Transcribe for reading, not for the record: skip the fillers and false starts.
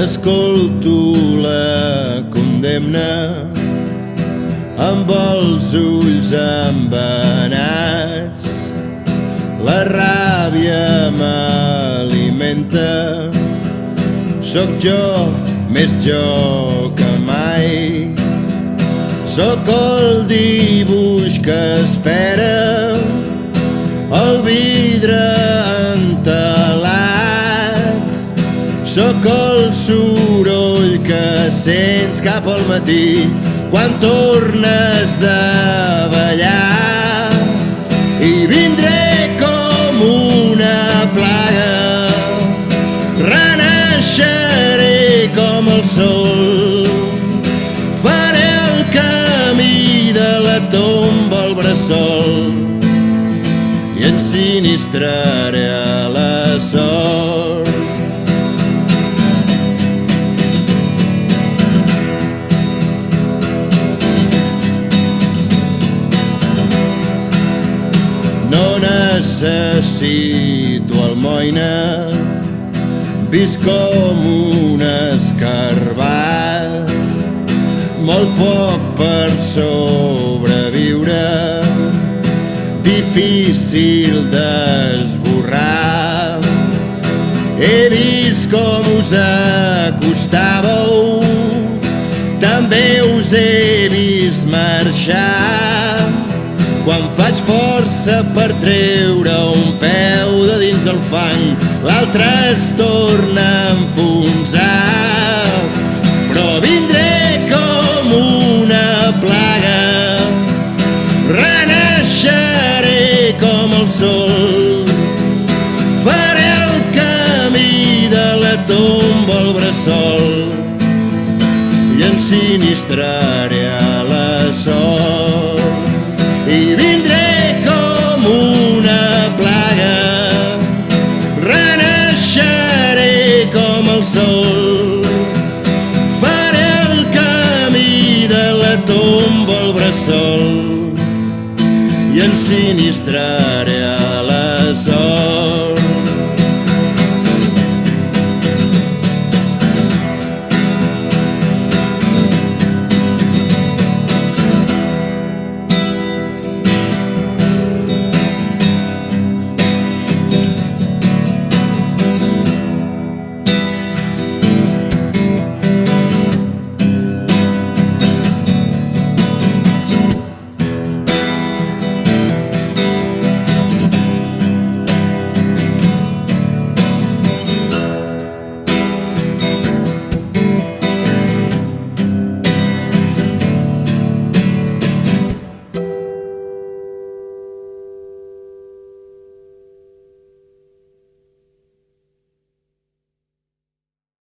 Escolto la condemna amb els ulls embenats. La ràbia m'alimenta. Sóc jo, més jo que mai. Sóc el dibuix que espera, el vidre entelat. Sóc el soroll que sents cap al matí quan tornes de ballar. I vindré com una plaga, renaixeré com el sol. Faré el camí de la tomba al bressol i ensinistraré a la sort. No necessito almoina, visc com un escarbat. Molt poc per sobreviure, difícil d'esborrar. He vist com us acostàveu, també us he vist marxar. Quan faig força per treure un peu de dins el fang, l'altre es torna a enfonsar. Però vindré com una plaga, renaixeré com el sol. Faré el camí de la tomba al bressol i ensinistraré a la sort. I vindré com una plaga, renaixeré com el sol. Faré el camí de la tomba al bressol i ensinistraré